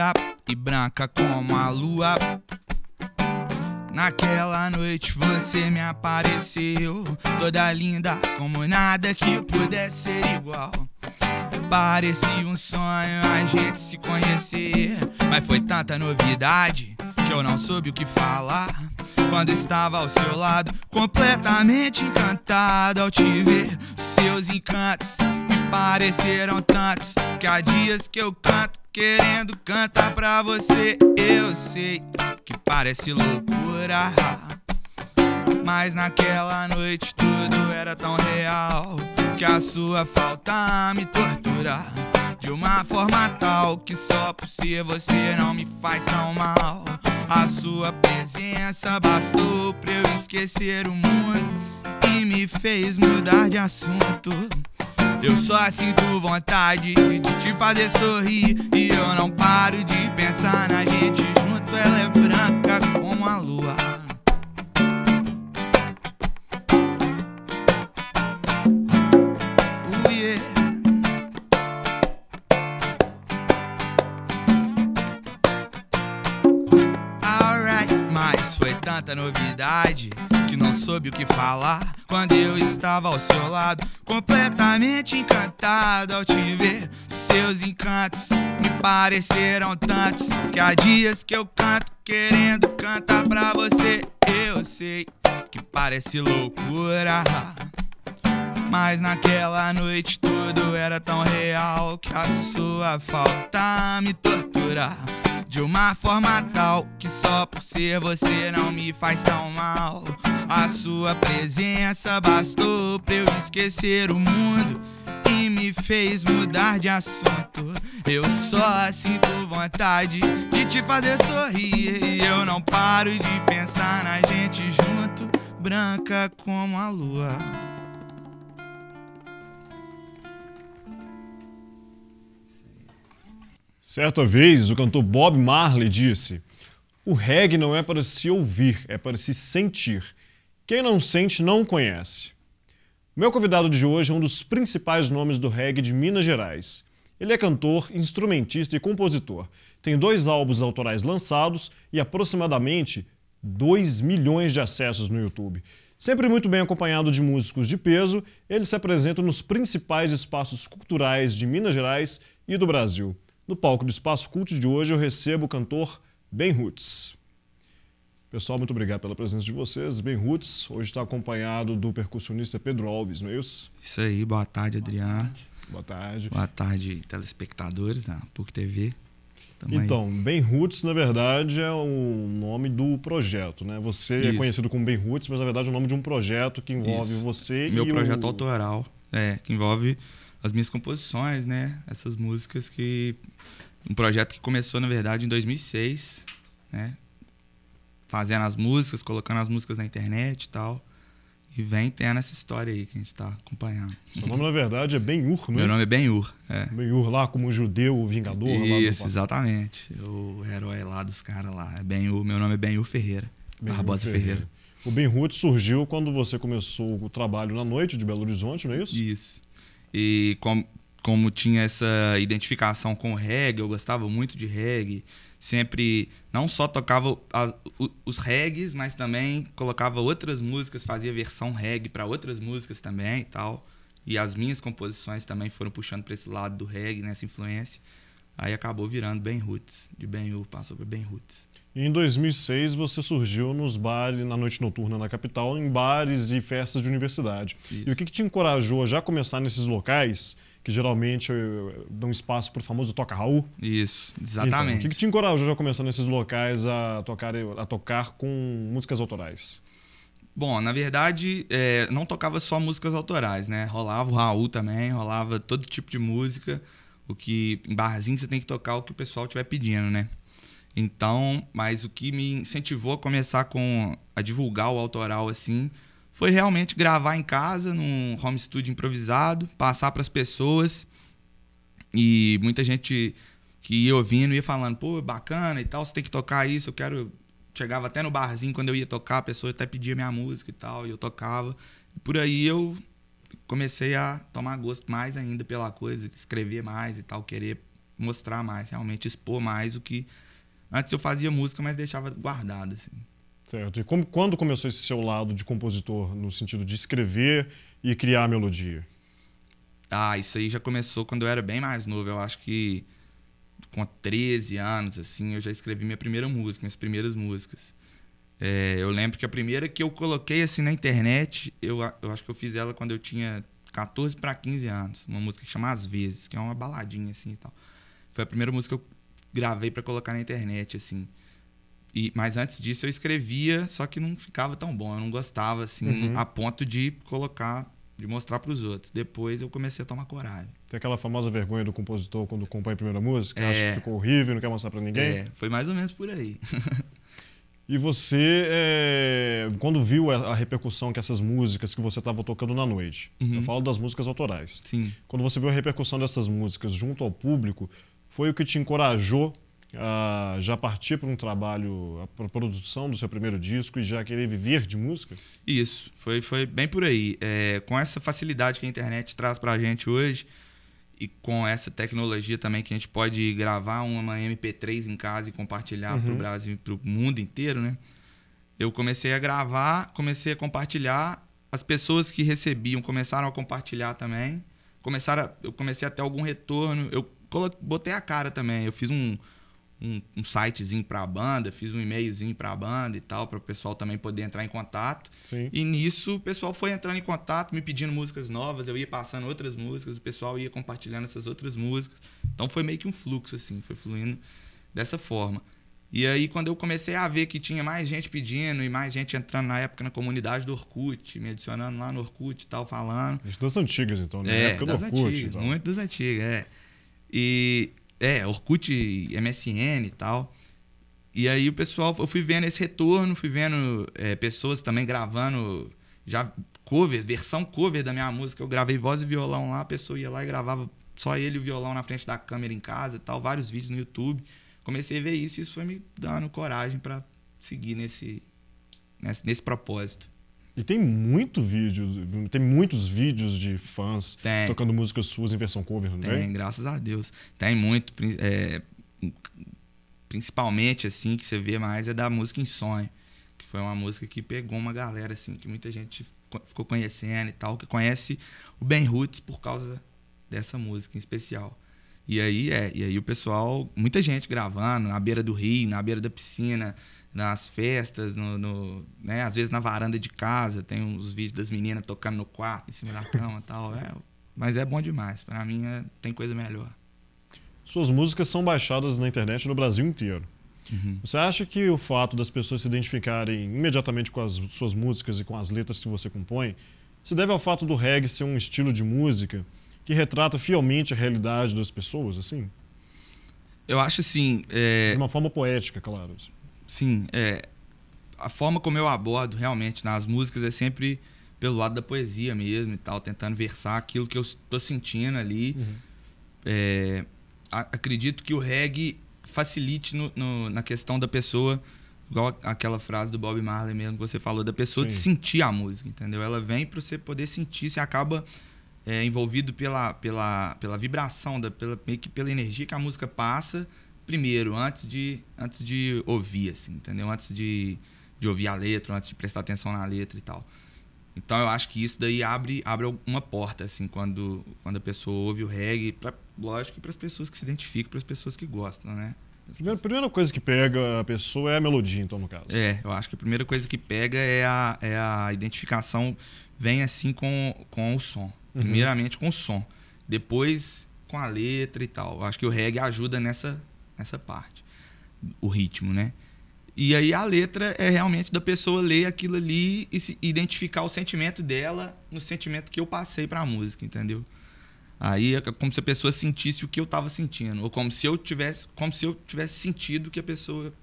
pura e branca como a lua. Naquela noite você me apareceu, toda linda como nada que pudesse ser igual. Parecia um sonho a gente se conhecer, mas foi tanta novidade que eu não soube o que falar. Quando estava ao seu lado, completamente encantado ao te ver. Seus encantos me pareceram tantos que há dias que eu canto querendo cantar pra você. Eu sei que parece loucura, mas naquela noite tudo era tão real que a sua falta me tortura de uma forma tal que só por ser você não me faz tão mal. A sua presença bastou pra eu esquecer o mundo e me fez mudar de assunto. Eu só sinto vontade de te fazer sorrir e eu não paro de pensar na gente junto. Ela é branca como a lua. Yeah. Alright, mas foi tanta novidade que não soube o que falar. Quando eu estava ao seu lado, completamente encantado ao te ver. Seus encantos me pareceram tantos que há dias que eu canto querendo cantar pra você. Eu sei que parece loucura, mas naquela noite tudo era tão real que a sua falta me tortura de uma forma tal que só por ser você não me faz tão mal. A sua presença bastou pra eu esquecer o mundo e me fez mudar de assunto. Eu só sinto vontade de te fazer sorrir e eu não paro de pensar na gente junto, branca como a lua. Certa vez, o cantor Bob Marley disse: "O reggae não é para se ouvir, é para se sentir. Quem não sente, não conhece." Meu convidado de hoje é um dos principais nomes do reggae de Minas Gerais. Ele é cantor, instrumentista e compositor. Tem 2 álbuns autorais lançados e aproximadamente 2 milhões de acessos no YouTube. Sempre muito bem acompanhado de músicos de peso, ele se apresenta nos principais espaços culturais de Minas Gerais e do Brasil. No palco do Espaço Culto de hoje eu recebo o cantor Ben Roots. Pessoal, muito obrigado pela presença de vocês. Ben Roots hoje está acompanhado do percussionista Pedro Alves, não é isso? Isso aí, boa tarde, Adriano. Boa tarde. Boa tarde, telespectadores da PUC TV. Então, Ben Roots, na verdade, é o nome do projeto, né? Você é conhecido como Ben Roots, mas na verdade é o nome de um projeto que envolve você e meu projeto autoral, que envolve as minhas composições, né? Essas músicas que... Um projeto que começou, na verdade, em 2006, né? Fazendo as músicas, colocando as músicas na internet e tal. E vem tendo essa história aí que a gente tá acompanhando. Seu nome, na verdade, é Ben-Hur, né? Meu nome é Ben-Hur, é. Ben-Hur lá como o judeu, o vingador. Isso, exatamente. O herói lá dos caras lá. É Ben-Hur, meu nome é Ben-Hur Ferreira. Barbosa Ferreira. O Ben Roots surgiu quando você começou o trabalho na noite de Belo Horizonte, não é isso? Isso. E como tinha essa identificação com o reggae, eu gostava muito de reggae. Sempre, não só tocava os reggaes, mas também colocava outras músicas, fazia versão reggae para outras músicas também e tal. E as minhas composições também foram puxando para esse lado do reggae, nessa influência. Aí acabou virando Ben Roots. De Ben-Hur passou para Ben Roots. E em 2006 você surgiu nos bares, na noite noturna na capital, em bares e festas de universidade. Isso. E o que te encorajou a já começar nesses locais, que geralmente dão espaço para o famoso Toca Raul? Isso, exatamente. Então, o que te encorajou já começar nesses locais a tocar com músicas autorais? Bom, na verdade, não tocava só músicas autorais, né? Rolava o Raul também, rolava todo tipo de música. O que em barzinho você tem que tocar o que o pessoal estiver pedindo, né? Então, mas o que me incentivou a começar a divulgar o autoral assim, foi realmente gravar em casa, num home studio improvisado, passar para as pessoas. E muita gente que ia ouvindo ia falando, pô, bacana e tal, você tem que tocar isso, eu quero... Chegava até no barzinho, quando eu ia tocar, a pessoa até pedia minha música e tal, e eu tocava. E por aí eu comecei a tomar gosto mais ainda pela coisa, escrever mais e tal, querer mostrar mais, realmente expor mais o que... Antes eu fazia música, mas deixava guardado, assim. Certo. E quando começou esse seu lado de compositor, no sentido de escrever e criar a melodia? Ah, isso aí já começou quando eu era bem mais novo. Eu acho que com 13 anos, assim, eu já escrevi minha primeira música, minhas primeiras músicas. Eu lembro que a primeira que eu coloquei assim na internet, eu acho que eu fiz ela quando eu tinha 14 para 15 anos. Uma música que chama Às Vezes, que é uma baladinha assim e tal. Foi a primeira música que eu gravei para colocar na internet, assim. Mas antes disso eu escrevia, só que não ficava tão bom. Eu não gostava, assim, a ponto de colocar, de mostrar para os outros. Depois eu comecei a tomar coragem. Tem aquela famosa vergonha do compositor quando compõe a primeira música, acha que ficou horrível e não quer mostrar para ninguém? Foi mais ou menos por aí. E você, quando viu a repercussão que essas músicas que você estava tocando na noite, eu falo das músicas autorais. Sim. Quando você viu a repercussão dessas músicas junto ao público, foi o que te encorajou a já partir para um trabalho, para a produção do seu primeiro disco e já querer viver de música? Isso, foi bem por aí. Com essa facilidade que a internet traz pra gente hoje, e com essa tecnologia também que a gente pode gravar uma MP3 em casa e compartilhar pro Brasil, pro mundo inteiro, né? Eu comecei a gravar, comecei a compartilhar, as pessoas que recebiam começaram a compartilhar também, eu comecei a ter algum retorno, eu botei a cara também, eu fiz um sitezinho pra banda, fiz um e-mailzinho pra banda e tal, para o pessoal também poder entrar em contato. Sim. E nisso o pessoal foi entrando em contato, me pedindo músicas novas, eu ia passando outras músicas, o pessoal ia compartilhando essas outras músicas. Então foi meio que um fluxo, assim, foi fluindo dessa forma. E aí quando eu comecei a ver que tinha mais gente pedindo e mais gente entrando na época na comunidade do Orkut, me adicionando lá no Orkut e tal, falando. Isso das antigas, então, né? Na época do Orkut. Antigas, então. muito das antigas, Orkut, MSN e tal. E aí o pessoal, eu fui vendo esse retorno, fui vendo pessoas também gravando já covers, versão cover da minha música. Eu gravei voz e violão lá, a pessoa ia lá e gravava só ele e o violão na frente da câmera em casa e tal, vários vídeos no YouTube. Comecei a ver isso e isso foi me dando coragem para seguir nesse propósito. E tem muitos vídeos de fãs tocando músicas suas em versão cover, não tem? Tem, graças a Deus. Tem muito, principalmente, assim, que você vê mais é da música Em Sonho, que foi uma música que pegou uma galera, assim, que muita gente ficou conhecendo e tal, que conhece o Ben Roots por causa dessa música em especial. E aí o pessoal, muita gente gravando na beira do rio, na beira da piscina, nas festas, né? Às vezes na varanda de casa, tem uns vídeos das meninas tocando no quarto, em cima da cama e tal. Mas é bom demais, pra mim tem coisa melhor. Suas músicas são baixadas na internet no Brasil inteiro. Você acha que o fato das pessoas se identificarem imediatamente com as suas músicas e com as letras que você compõe se deve ao fato do reggae ser um estilo de música que retrata fielmente a realidade das pessoas, assim? Eu acho assim... De uma forma poética, claro. Sim, a forma como eu abordo realmente nas músicas é sempre pelo lado da poesia mesmo e tal, tentando versar aquilo que eu estou sentindo ali. Acredito que o reggae facilite na questão da pessoa, igual aquela frase do Bob Marley mesmo que você falou, da pessoa de sentir a música, entendeu? Ela vem para você poder sentir, você acaba envolvido pela vibração, meio que pela energia que a música passa, primeiro, antes de ouvir, assim, entendeu? Antes de ouvir a letra, antes de prestar atenção na letra e tal. Então eu acho que isso daí abre uma porta, assim, quando a pessoa ouve o reggae, lógico que para as pessoas que se identificam, para as pessoas que gostam, né? A primeira coisa que pega a pessoa é a melodia, então, no caso. Eu acho que a primeira coisa que pega é a identificação, vem assim com o som. Primeiramente com o som, depois com a letra e tal. Eu acho que o reggae ajuda nessa parte, o ritmo, né? E aí a letra é realmente da pessoa ler aquilo ali e se identificar o sentimento dela no sentimento que eu passei pra música, entendeu? Aí é como se a pessoa sentisse o que eu tava sentindo, ou como se eu tivesse sentido o que a pessoa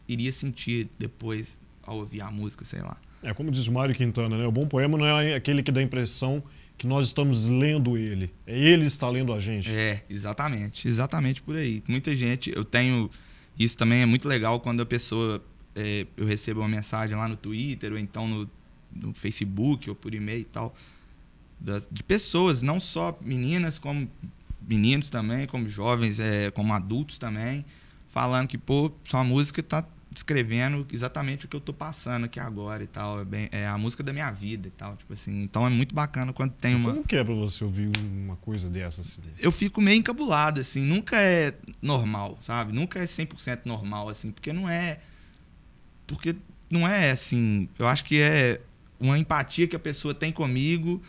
iria sentir depois ao ouvir a música, sei lá. Como diz o Mário Quintana, né? O bom poema não é aquele que dá a impressão que nós estamos lendo ele. É ele que está lendo a gente. Exatamente. Exatamente por aí. Muita gente, eu tenho... Isso também é muito legal quando a pessoa... eu recebo uma mensagem lá no Twitter, ou então no Facebook, ou por e-mail e tal, de pessoas, não só meninas, como meninos também, como jovens, como adultos também, falando que, pô, sua música tá descrevendo exatamente o que eu tô passando aqui agora e tal. É a música da minha vida e tal, tipo assim. Então é muito bacana quando tem uma... Como que é pra você ouvir uma coisa dessa, assim? Eu fico meio encabulado, assim. Nunca é normal, sabe? Nunca é 100% normal, assim. Porque não é, assim... Eu acho que é uma empatia que a pessoa tem comigo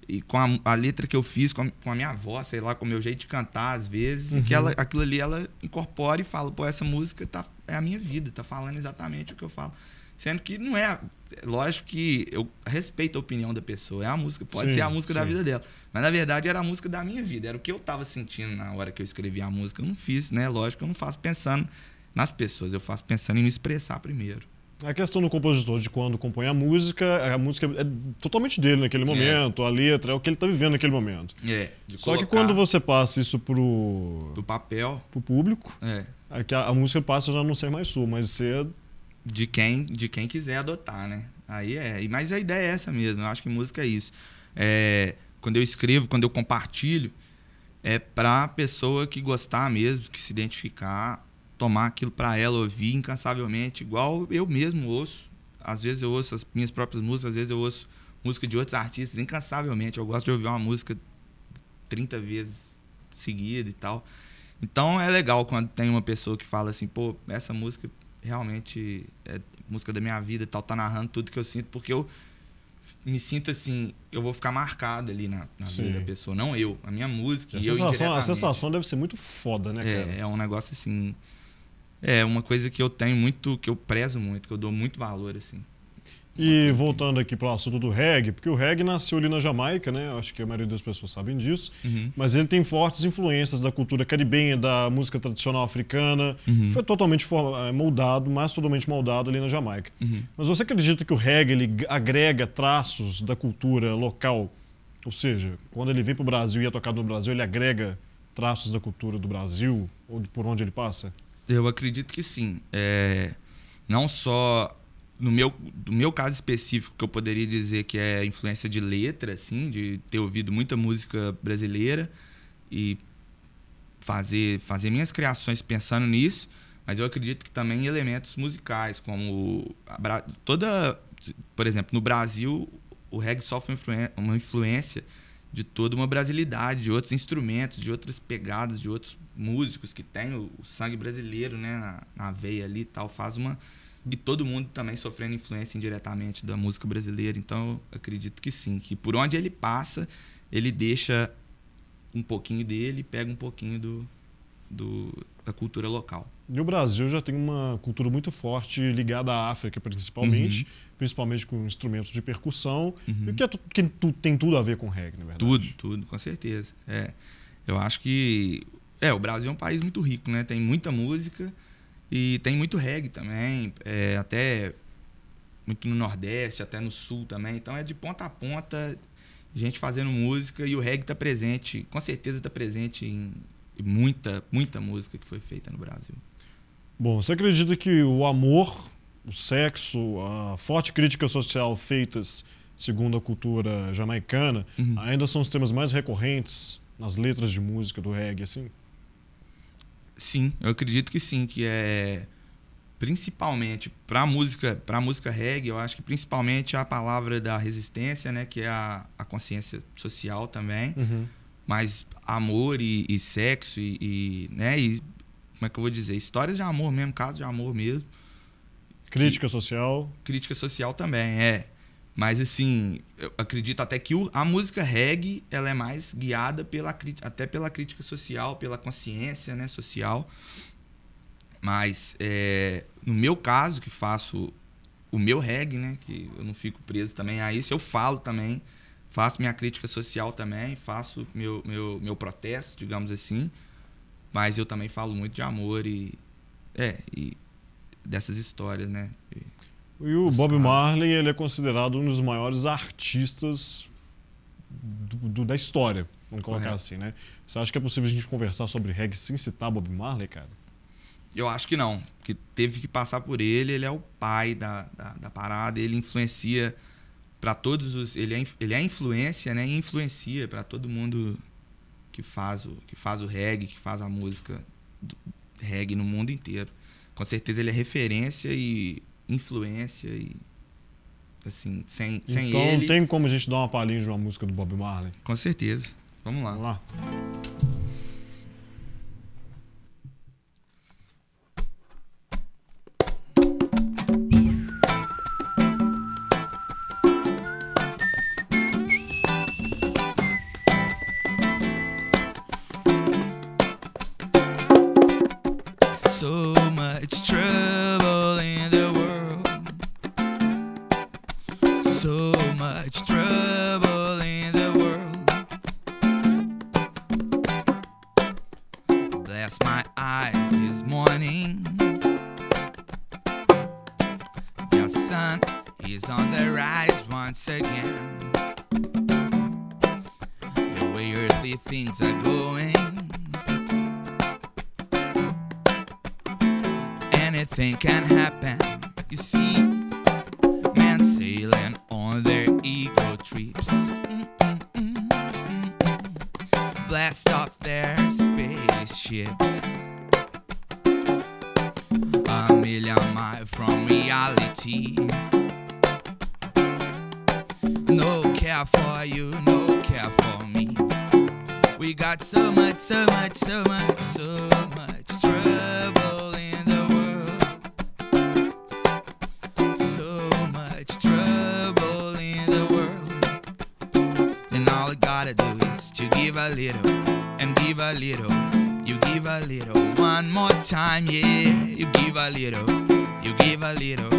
e com a letra que eu fiz, com a minha voz, sei lá, com o meu jeito de cantar, às vezes. E que aquilo ali, ela incorpora e fala, pô, essa música é a minha vida, tá falando exatamente o que eu falo. Sendo que não é... Lógico que eu respeito a opinião da pessoa. É a música, pode ser a música da vida dela. Mas, na verdade, era a música da minha vida. Era o que eu tava sentindo na hora que eu escrevi a música. Eu não fiz, né? Lógico, eu não faço pensando nas pessoas. Eu faço pensando em me expressar primeiro. A questão do compositor, de quando compõe a música é totalmente dele naquele momento, a letra é o que ele está vivendo naquele momento. Só que quando você passa isso pro papel, pro público, a música passa já não ser mais sua, mas ser de quem quiser adotar, né? Mas a ideia é essa mesmo, eu acho que música é isso. Quando eu escrevo, quando eu compartilho, é pra pessoa que gostar mesmo, que se identificar, tomar aquilo para ela ouvir incansavelmente, igual eu mesmo ouço. Às vezes eu ouço as minhas próprias músicas, às vezes eu ouço música de outros artistas incansavelmente. Eu gosto de ouvir uma música 30 vezes seguida e tal. Então é legal quando tem uma pessoa que fala assim, pô, essa música realmente é música da minha vida e tal, tá narrando tudo que eu sinto, porque eu me sinto assim, eu vou ficar marcado ali na vida da pessoa, não eu, a minha música. A sensação deve ser muito foda, né, cara? É um negócio assim... É uma coisa que eu tenho muito, que eu prezo muito, que eu dou muito valor, assim. E voltando aqui para o assunto do reggae, porque o reggae nasceu ali na Jamaica, né? Acho que a maioria das pessoas sabem disso. Mas ele tem fortes influências da cultura caribenha, da música tradicional africana. Foi totalmente moldado, mas totalmente moldado ali na Jamaica. Mas você acredita que o reggae ele agrega traços da cultura local? Ou seja, quando ele vem para o Brasil e é tocado no Brasil, ele agrega traços da cultura do Brasil, ou por onde ele passa? Eu acredito que sim. Não só no meu caso específico, que eu poderia dizer que é influência de letra, assim, de ter ouvido muita música brasileira e fazer minhas criações pensando nisso, mas eu acredito que também em elementos musicais, como por exemplo, no Brasil, o reggae sofre uma influência de toda uma brasilidade, de outros instrumentos, de outras pegadas, de outros músicos que tem o sangue brasileiro, né, na veia ali e tal, e todo mundo também sofrendo influência indiretamente da música brasileira. Então eu acredito que sim, que por onde ele passa, ele deixa um pouquinho dele, pega um pouquinho da cultura local. E o Brasil já tem uma cultura muito forte ligada à África, principalmente com instrumentos de percussão, e que tem tudo a ver com reggae, na verdade. Tudo, com certeza. Eu acho que o Brasil é um país muito rico, né? Tem muita música e tem muito reggae também, até muito no Nordeste, até no Sul também. Então é de ponta a ponta, gente fazendo música, e o reggae está presente, com certeza está presente em muita música que foi feita no Brasil. Bom, você acredita que o amor, o sexo, a forte crítica social feitas segundo a cultura jamaicana ainda são os temas mais recorrentes nas letras de música do reggae, assim? Sim, eu acredito que sim, que principalmente para a música reggae, eu acho que principalmente a palavra da resistência, né, que é a consciência social também, mas amor e sexo né, e como é que eu vou dizer, histórias de amor mesmo, casos de amor mesmo. Crítica social. Crítica social também, Mas assim, eu acredito até que a música reggae, ela é mais guiada até pela crítica social, pela consciência, né, social. Mas no meu caso, que faço o meu reggae, né, que eu não fico preso também a isso, eu falo também, faço minha crítica social também, faço meu protesto, digamos assim. Mas eu também falo muito de amor e dessas histórias, né. E o Bob Marley, ele é considerado um dos maiores artistas da história, vamos colocar assim, né? Você acha que é possível a gente conversar sobre reggae sem citar Bob Marley, cara? Eu acho que não, que teve que passar por ele é o pai da parada, ele influencia para todos ele é influência, né? E influencia para todo mundo faz o reggae, que faz a música do reggae no mundo inteiro. Com certeza ele é referência e influência e assim, sem ele... Então tem como a gente dar uma palhinha de uma música do Bob Marley? Com certeza. Vamos lá. Vamos lá. So much trouble in the world. So much trouble in the world. Bless my eyes this morning. The sun is on the rise once again. The way earthly things are going, anything can happen. You see, men sailing on their ego trips, blast off their spaceships, a million miles from reality. No care for you, no care for me. We got so much, so much, so much, so much trouble in the world. So much trouble in the world. And all you gotta do is to give a little and give a little. You give a little one more time, yeah. You give a little, you give a little,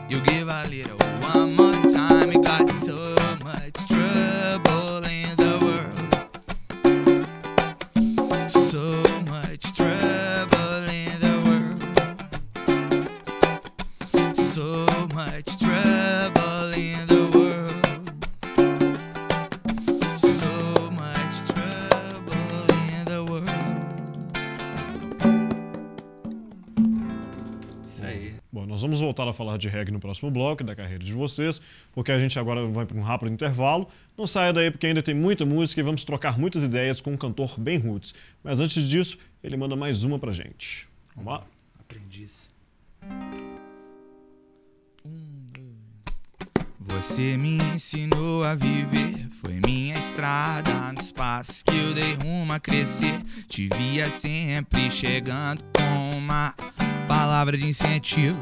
you give a little one more time. You got so much trouble in the world. So much trouble in the world. So much trouble in the world. So much trouble in the world. Isso aí. Bom, nós vamos voltar a falar de reggae no próximo bloco da carreira de vocês, porque a gente agora vai para um rápido intervalo. Não saia daí porque ainda tem muita música e vamos trocar muitas ideias com um cantor bem roots. Mas antes disso, ele manda mais uma pra gente. Vamos lá? Aprendiz. Você me ensinou a viver, foi minha estrada nos passos que eu dei rumo a crescer. Te via sempre chegando com uma palavra de incentivo,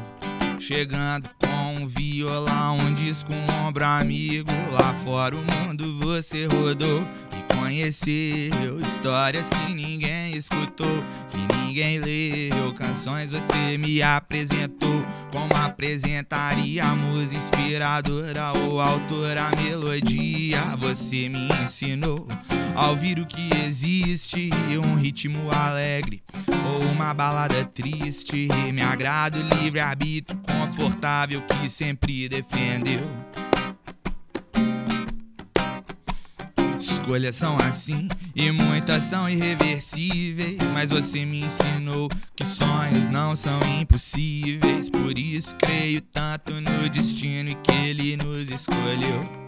chegando com um violão, um disco, um ombro amigo. Lá fora o mundo você rodou e conheceu histórias que ninguém escutou, que ninguém leu. Canções você me apresentou, como apresentaria a música inspiradora ou autora, a melodia. Você me ensinou a ouvir o que existe, um ritmo alegre ou uma balada triste. Me agrada o livre-arbítrio confortável que sempre defendeu. Escolhas são assim e muitas são irreversíveis, mas você me ensinou que sonhos não são impossíveis. Por isso creio tanto no destino e que ele nos escolheu.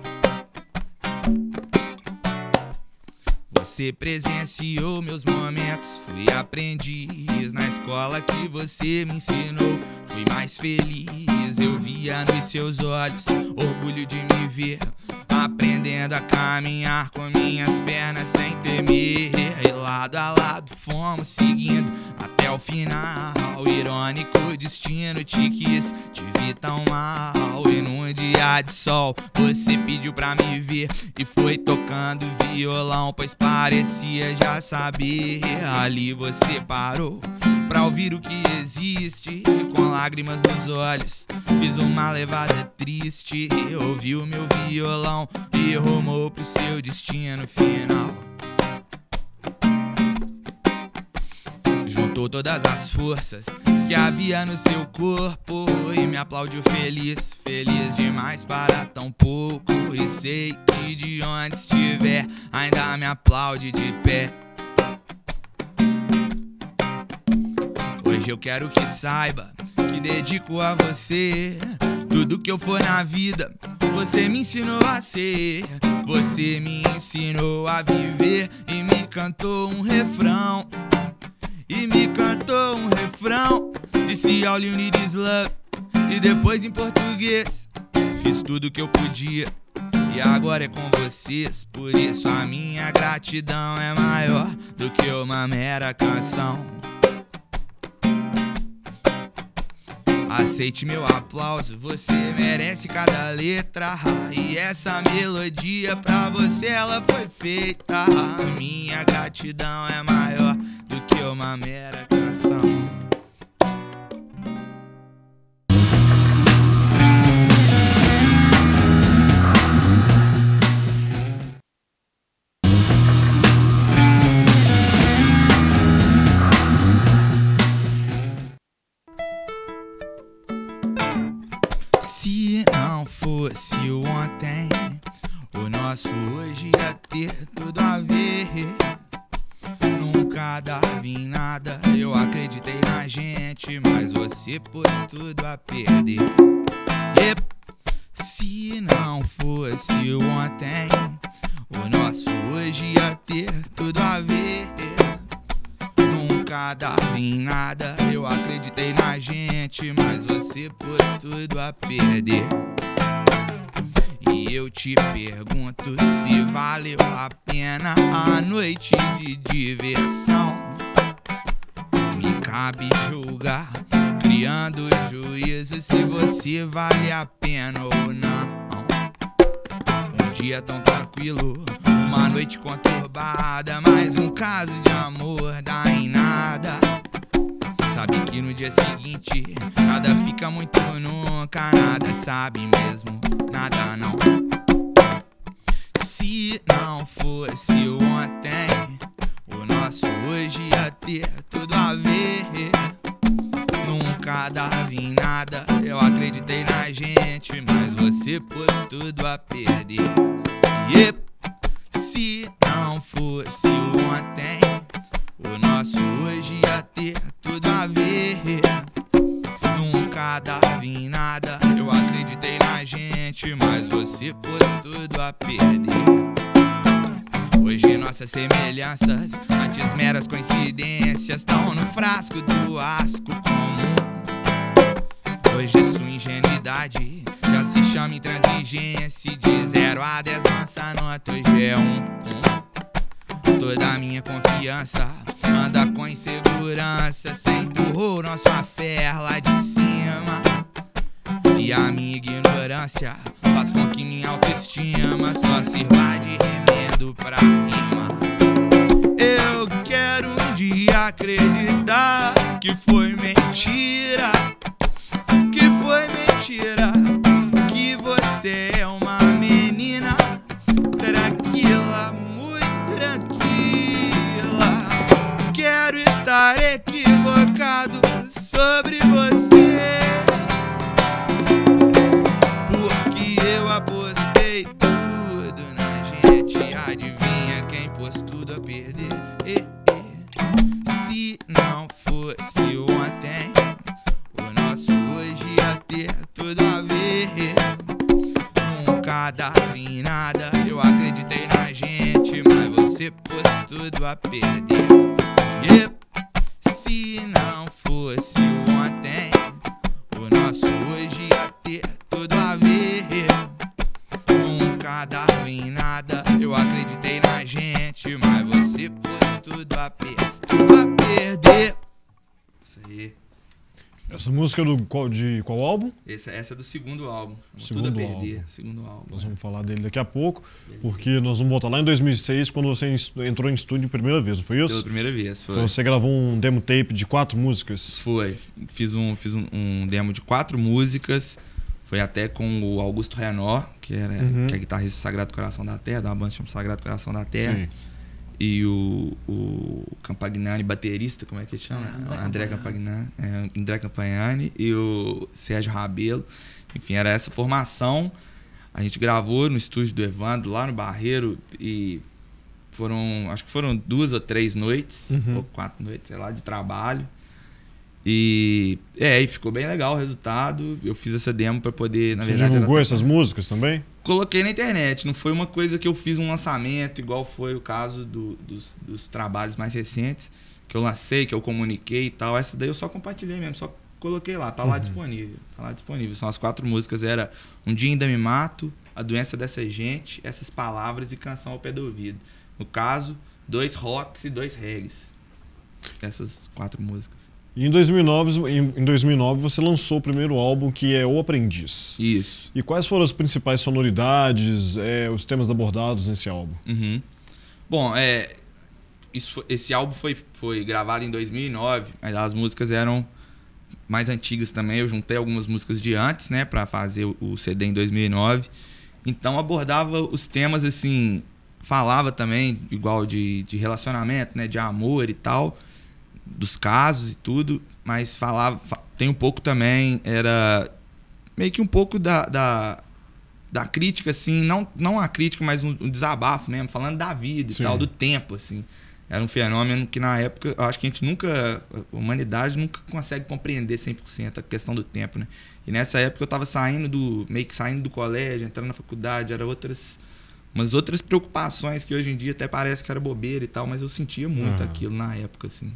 Você presenciou meus momentos, fui aprendiz na escola que você me ensinou. Fui mais feliz, eu via nos seus olhos orgulho de me ver, aprendendo a caminhar com minhas pernas sem temer. E lado a lado fomos seguindo até o final. O irônico destino te quis, te vi tão mal. E num dia de sol você pediu pra me ver e foi tocando violão, pois parecia já saber. Ali você parou pra ouvir o que existe, com lágrimas nos olhos fiz uma levada triste. Ouvi o meu violão e rumou pro seu destino final. Juntou todas as forças que havia no seu corpo e me aplaudiu feliz, feliz demais para tão pouco. E sei que de onde estiver ainda me aplaude de pé. Hoje eu quero que saiba que dedico a você tudo que eu for na vida. Você me ensinou a ser, você me ensinou a viver e me cantou um refrão. E me cantou um refrão. Disse all you need is love. E depois em português fiz tudo que eu podia. E agora é com vocês. Por isso a minha gratidão é maior do que uma mera canção. Aceite meu aplauso, você merece cada letra. E essa melodia pra você ela foi feita. Minha gratidão é maior do que uma mera canção. Se não fosse o ontem, o nosso hoje ia ter tudo a ver. Nunca dava em nada, eu acreditei na gente, mas você pôs tudo a perder. Yep. Se não fosse o ontem, o nosso hoje ia ter tudo a ver. Nunca dava em nada, eu acreditei na gente, mas você pôs tudo a perder. E eu te pergunto se valeu a pena a noite de diversão. Me cabe julgar, criando juízo, se você vale a pena ou não. Um dia tão tranquilo, uma noite conturbada, mais um caso de amor dá em nada. Sabe que no dia seguinte nada fica muito nunca, nada sabe mesmo, nada não. Se não fosse o ontem, o nosso hoje ia ter tudo a ver. Nunca dava em nada, eu acreditei na gente, mas você pôs tudo a perder. Yep. Se não fosse o ontem, o nosso hoje ia ter tudo a ver. Nunca dava em nada, eu acreditei na gente, mas você pôs tudo a perder. Hoje nossas semelhanças, antes meras coincidências, estão no frasco do asco comum. Hoje sua ingenuidade já se chama intransigência. De 0 a 10 nossa nota hoje é 1. Toda a minha confiança anda com insegurança. Cê empurrou nosso afé lá de cima. E a minha ignorância faz com que minha autoestima só sirva de remendo pra rima. Eu quero um dia acreditar que foi mentira, que foi mentira, que você é uma menina tranquila, muito tranquila. Quero estar equivocado sobre você, porque eu apostei tudo na gente. Adivinha quem pôs tudo a perder? Se não fosse o ontem, o nosso hoje ia ter tudo a ver. Nunca dava em nada, eu acreditei na gente, mas você pôs tudo a perder. Yep. Se não fosse o ontem, o nosso hoje ia ter tudo a ver. Nunca dava em nada, eu acreditei na gente, mas você pôs tudo a perder. Tudo a perder. Isso aí. Essa música é de qual álbum? Essa é do segundo álbum. Segundo Tudo a perder. álbum. Segundo álbum. Nós vamos falar dele daqui a pouco, porque nós vamos voltar lá em 2006, quando você entrou em estúdio pela primeira vez, não foi isso? Pela primeira vez, foi. Você gravou um demo tape de 4 músicas? Foi. Fiz um demo de 4 músicas. Foi até com o Augusto Renó, que é guitarrista do Sagrado Coração da Terra, da banda chamada Sagrado Coração da Terra. Sim. E o Campagnani, baterista, como é que ele chama? André Campagnani. André Campagnani e o Sérgio Rabelo. Enfim, era essa formação. A gente gravou no estúdio do Evandro, lá no Barreiro, e acho que foram 2 ou 3 noites, ou 4 noites, sei lá, de trabalho. E ficou bem legal o resultado. Eu fiz essa demo pra poder, na Você verdade... divulgou essas músicas também? Coloquei na internet, não foi uma coisa que eu fiz um lançamento, igual foi o caso dos trabalhos mais recentes, que eu lancei, que eu comuniquei e tal. Essa daí eu só compartilhei mesmo, só coloquei lá, tá lá disponível. Tá lá disponível. São as 4 músicas, era Um Dia Ainda Me Mato, A Doença Dessa Gente, Essas Palavras e Canção ao Pé do Ouvido. No caso, 2 rocks e 2 reggaes. Essas 4 músicas. E em 2009 você lançou o primeiro álbum, que é O Aprendiz. Isso. E quais foram as principais sonoridades, os temas abordados nesse álbum? Bom, esse álbum foi gravado em 2009, mas as músicas eram mais antigas também. Eu juntei algumas músicas de antes, né, pra fazer o CD em 2009. Então abordava os temas assim, falava também igual de relacionamento, né, de amor e tal, dos casos e tudo, mas falava, tem um pouco também, era meio que um pouco da crítica, assim, não a crítica, mas um desabafo mesmo, falando da vida e tal, do tempo, assim. Era um fenômeno que na época, eu acho que a humanidade nunca consegue compreender 100% a questão do tempo, né? E nessa época eu tava meio que saindo do colégio, entrando na faculdade, eram umas outras preocupações que hoje em dia até parece que era bobeira e tal, mas eu sentia muito aquilo na época, assim.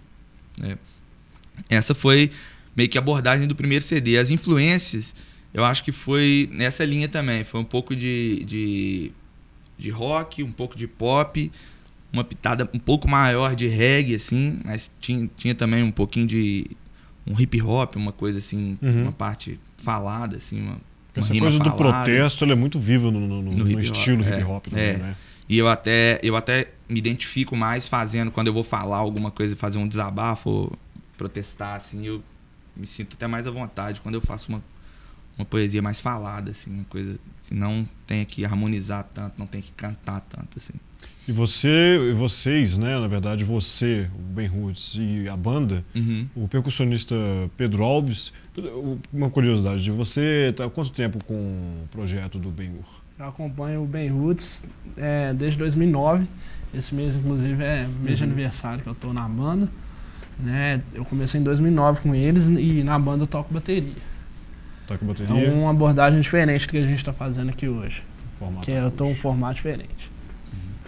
Essa foi meio que a abordagem do primeiro CD. As influências, eu acho que foi nessa linha também. Foi um pouco de rock, um pouco de pop, uma pitada um pouco maior de reggae, assim, mas tinha também um pouquinho de um hip hop, uma coisa assim, uma parte falada, assim, uma essa rima coisa falada. do protesto, ela é muito viva no estilo hip hop também, né? E eu até me identifico mais fazendo, quando eu vou falar alguma coisa, fazer um desabafo, ou protestar, assim, eu me sinto até mais à vontade quando eu faço uma poesia mais falada, assim, uma coisa que não tenha que harmonizar tanto, não tenha que cantar tanto, assim. E vocês, né, na verdade, você, o Ben-Hur e a banda, o percussionista Pedro Alves, uma curiosidade, você está há quanto tempo com o projeto do Ben-Hur? Eu acompanho o Ben-Hur desde 2009, esse mês inclusive é mês de aniversário que eu estou na banda, né? Eu comecei em 2009 com eles e na banda eu toco bateria. Toca bateria? É uma abordagem diferente do que a gente está fazendo aqui hoje, que eu estou em um formato diferente.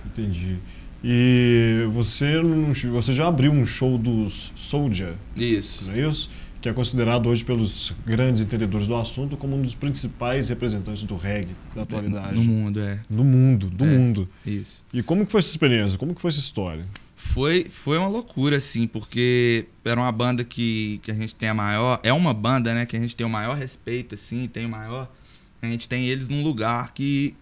Entendi. E você já abriu um show dos Soulja? Isso. Não é isso? Que é considerado hoje pelos grandes entendedores do assunto como um dos principais representantes do reggae da atualidade. No mundo, Do mundo. Isso. E como que foi essa experiência? Como que foi essa história? Foi uma loucura, assim, porque era uma banda que a gente tem a maior... É uma banda, né, que a gente tem o maior respeito, assim, a gente tem eles num lugar que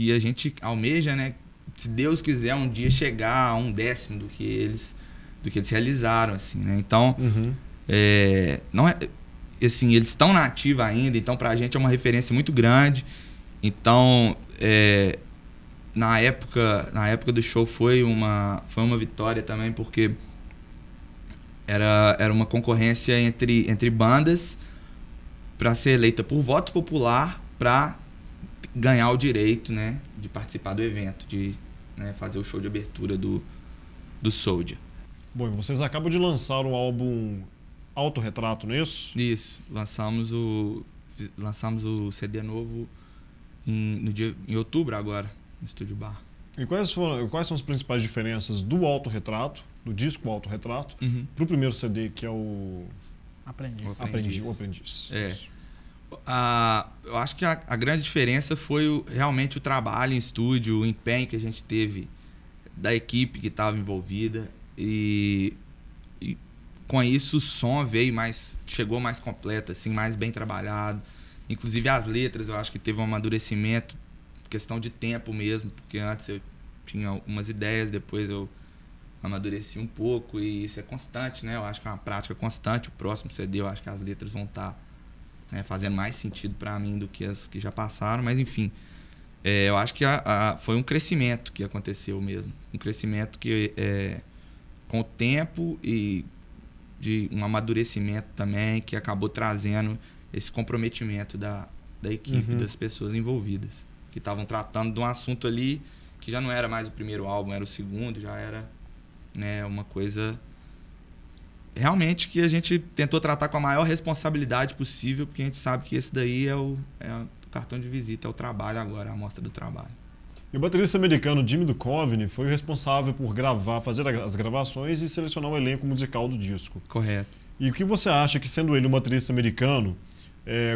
a gente almeja, né? Se Deus quiser um dia chegar a 1/10 do que eles realizaram, assim, né? Então, não é, assim, eles estão na ativa ainda, então pra gente é uma referência muito grande. Então, na época do show foi uma vitória também, porque era uma concorrência entre bandas para ser eleita por voto popular para ganhar o direito, né, de participar do evento, de, né, fazer o show de abertura do Soulja. Bom, vocês acabam de lançar o álbum Autorretrato, não é isso? Isso, lançamos o CD novo em outubro agora, no Estúdio Bar. E quais são as principais diferenças do Autorretrato, do disco Autorretrato, para o primeiro CD, que é o Aprendiz? Eu acho que a grande diferença foi realmente o trabalho em estúdio, o empenho que a gente teve da equipe que estava envolvida e com isso o som chegou mais completo, assim, mais bem trabalhado. Inclusive as letras, eu acho que teve um amadurecimento, questão de tempo mesmo, porque antes eu tinha algumas ideias, depois eu amadureci um pouco e isso é constante, né? Eu acho que é uma prática constante. O próximo CD eu acho que as letras vão estar fazendo mais sentido para mim do que as que já passaram, mas enfim, eu acho que foi um crescimento que aconteceu mesmo, um crescimento que com o tempo e de um amadurecimento também que acabou trazendo esse comprometimento da equipe, das pessoas envolvidas, que estavam tratando de um assunto ali que já não era mais o primeiro álbum, era o segundo, já era, né, uma coisa realmente que a gente tentou tratar com a maior responsabilidade possível, porque a gente sabe que esse daí é o cartão de visita, é o trabalho agora, a amostra do trabalho. E o baterista americano Jimmy Duchovny foi o responsável por fazer as gravações e selecionar o elenco musical do disco. Correto. E o que você acha que, sendo ele um baterista americano,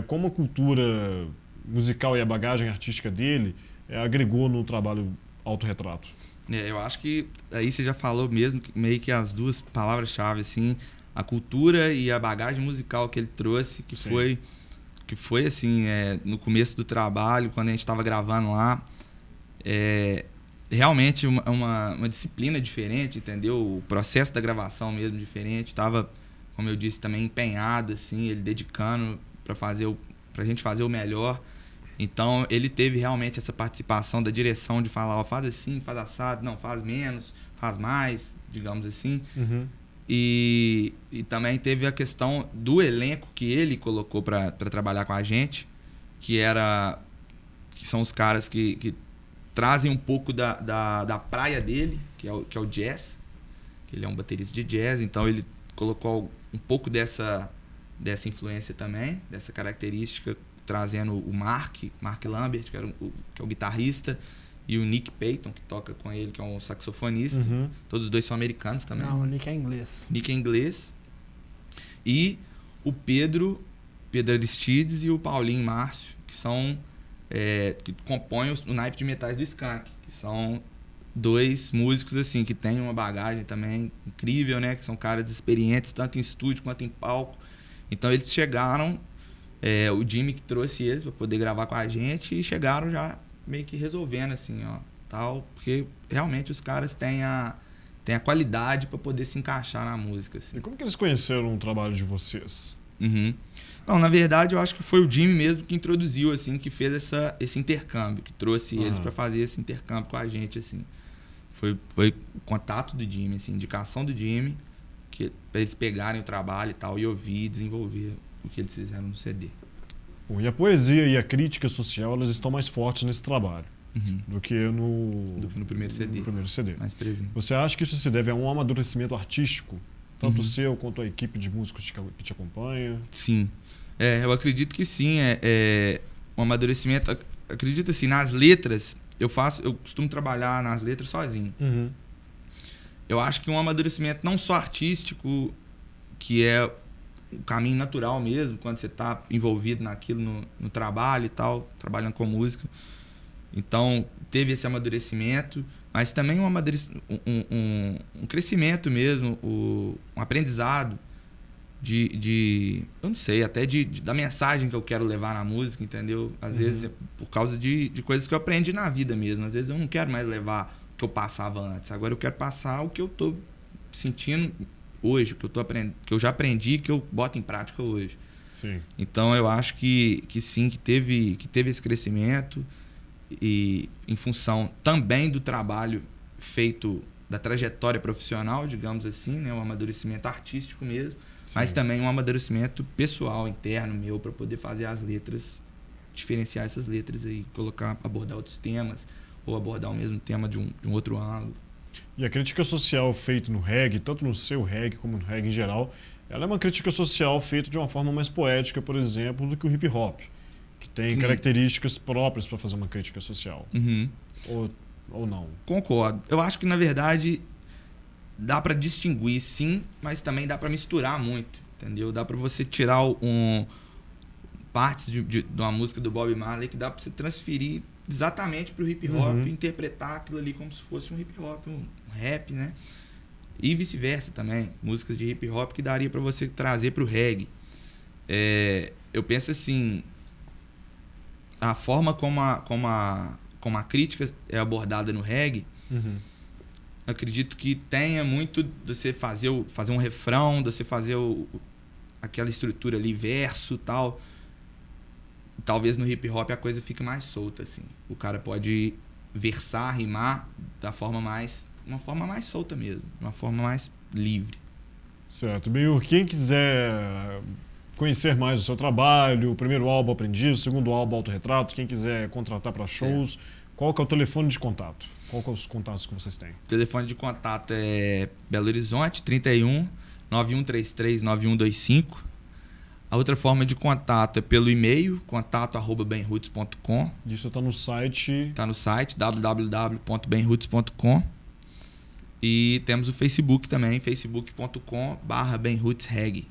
como a cultura musical e a bagagem artística dele agregou no trabalho Autorretrato? Eu acho que aí você já falou mesmo, meio que as duas palavras-chave, assim, a cultura e a bagagem musical que ele trouxe, que foi assim, no começo do trabalho, quando a gente estava gravando lá, realmente uma disciplina diferente, entendeu? O processo da gravação mesmo diferente, estava, como eu disse, também empenhado, assim, ele dedicando pra gente fazer o melhor. Então, ele teve realmente essa participação da direção de falar, faz assim, faz assado, não, faz menos, faz mais, digamos assim. Uhum. E também teve a questão do elenco que ele colocou para trabalhar com a gente, que são os caras que trazem um pouco da praia dele, que é o jazz, que ele é um baterista de jazz, então ele colocou um pouco dessa influência também, dessa característica, trazendo o Mark Lambert, que é o guitarrista, e o Nick Payton, que toca com ele, que é um saxofonista. Uhum. Todos os dois são americanos também. Não, o Nick é inglês. Nick é inglês. E o Pedro Aristides e o Paulinho Márcio, que são que compõem o naipe de metais do Skank, que são dois músicos assim que têm uma bagagem também incrível, né? Que são caras experientes tanto em estúdio quanto em palco. Então eles chegaram, o Jimmy que trouxe eles para poder gravar com a gente, e chegaram já meio que resolvendo assim, tal, porque realmente os caras têm a qualidade para poder se encaixar na música, assim. E como que eles conheceram o trabalho de vocês? Uhum. Não, na verdade eu acho que foi o Jimmy mesmo que introduziu, assim, que fez esse intercâmbio, que trouxe eles para fazer esse intercâmbio com a gente, assim. Foi o contato do Jimmy, assim, indicação do Jimmy, para eles pegarem o trabalho e tal, e ouvir e desenvolver o que eles fizeram no CD. Bom, e a poesia e a crítica social, elas estão mais fortes nesse trabalho do que no primeiro CD. No primeiro CD. Mais presente. Você acha que isso se deve a um amadurecimento artístico, tanto seu quanto a equipe de músicos que te acompanha? Sim. Eu acredito que sim. Um amadurecimento. Acredito assim, nas letras, eu costumo trabalhar nas letras sozinho. Uhum. Eu acho que um amadurecimento não só artístico, que é o caminho natural mesmo, quando você está envolvido naquilo no trabalho e tal, trabalhando com música. Então, teve esse amadurecimento, mas também um crescimento mesmo, um aprendizado eu não sei, até da mensagem que eu quero levar na música, entendeu? Às vezes, por causa de coisas que eu aprendi na vida mesmo. Às vezes eu não quero mais levar o que eu passava antes. Agora eu quero passar o que eu tô sentindo hoje, que eu já aprendi, que eu boto em prática hoje. Sim. Então eu acho que sim, que teve esse crescimento, e em função também do trabalho feito, da trajetória profissional, digamos assim, né, um amadurecimento artístico mesmo, sim, mas também um amadurecimento pessoal, interno meu, para poder fazer as letras, diferenciar essas letras e abordar outros temas, ou abordar o mesmo tema de um outro ângulo. E a crítica social feita no reggae, tanto no seu reggae como no reggae em geral, ela é uma crítica social feita de uma forma mais poética, por exemplo, do que o hip hop, que tem sim, características próprias para fazer uma crítica social. Uhum. Ou não? Concordo. Eu acho que, na verdade, dá para distinguir, sim, mas também dá para misturar muito, entendeu? Dá para você tirar partes de uma música do Bob Marley que dá para você transferir exatamente pro hip hop, interpretar aquilo ali como se fosse um hip hop, um rap, né? E vice-versa também, músicas de hip hop que daria para você trazer pro reggae. Eu penso assim, a forma como a crítica é abordada no reggae, acredito que tenha muito de você fazer um refrão, de você fazer aquela estrutura ali, verso e tal. Talvez no hip hop a coisa fique mais solta, assim. O cara pode versar, rimar uma forma mais solta mesmo, uma forma mais livre. Certo. Benhur, quem quiser conhecer mais o seu trabalho, o primeiro álbum Aprendiz, o segundo álbum Autorretrato, quem quiser contratar para shows, qual que é o telefone de contato? Qual que é os contatos que vocês têm? O telefone de contato é Belo Horizonte, 31 9133-9125. A outra forma de contato é pelo e-mail, contato@benroots.com. Isso está no site? Está no site, www.benroots.com. E temos o Facebook também, facebook.com/benrootsreg.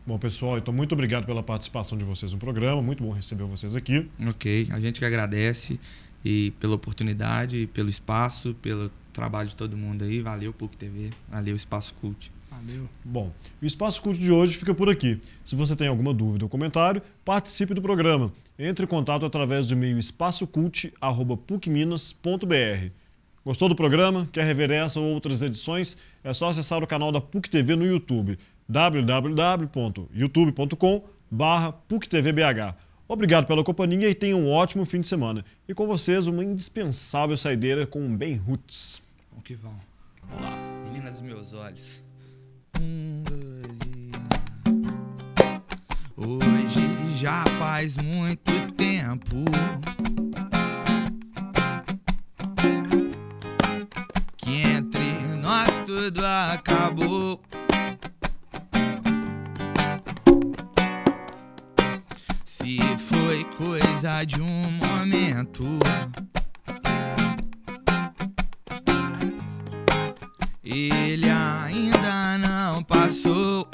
Bom, pessoal, então muito obrigado pela participação de vocês no programa. Muito bom receber vocês aqui. Ok, a gente que agradece e pela oportunidade, e pelo espaço, pelo trabalho de todo mundo aí. Valeu, PUC TV. Valeu, Espaço Cult. Valeu. Bom, o Espaço Cult de hoje fica por aqui. Se você tem alguma dúvida ou comentário, participe do programa. Entre em contato através do e-mail espacocult@pucminas.br. Gostou do programa? Quer rever essa ou outras edições? É só acessar o canal da PUC TV no YouTube, www.youtube.com/PUCTVBH. Obrigado pela companhia e tenham um ótimo fim de semana. E com vocês, uma indispensável saideira com o Ben Roots. Vamos que vamos. Vamos lá. Menina dos meus olhos. Hoje já faz muito tempo que entre nós tudo acabou. Se foi coisa de um momento, ele ainda não passou.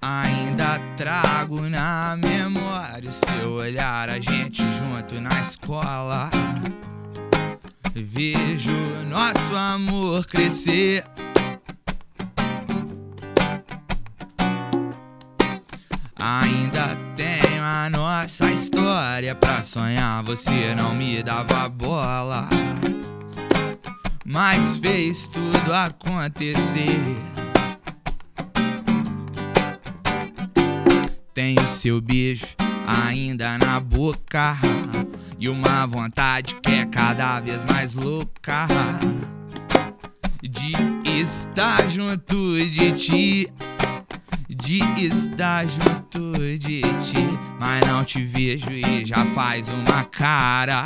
Ainda trago na memória o seu olhar, a gente junto na escola. Vejo nosso amor crescer. Ainda tenho a nossa história pra sonhar, você não me dava bola, mas fez tudo acontecer. Tenho seu beijo ainda na boca e uma vontade que é cada vez mais louca de estar junto de ti, de estar junto de ti. Mas não te vejo e já faz uma cara,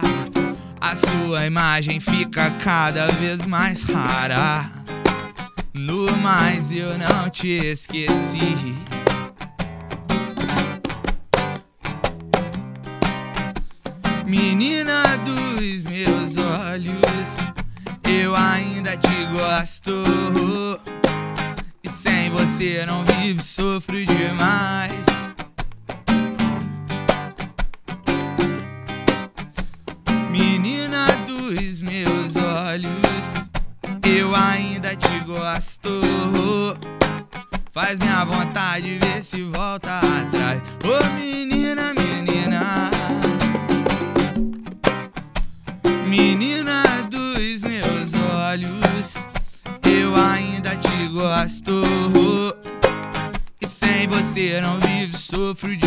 a sua imagem fica cada vez mais rara. No mais eu não te esqueci. Menina dos meus olhos, eu ainda te gosto. E sem você não vivo, sofro demais. Menina dos meus olhos, eu ainda te gosto. Faz minha vontade ver se volta atrás. Ô menina, menina, menina dos meus olhos, eu ainda te gosto. E sem você não vivo, sofro de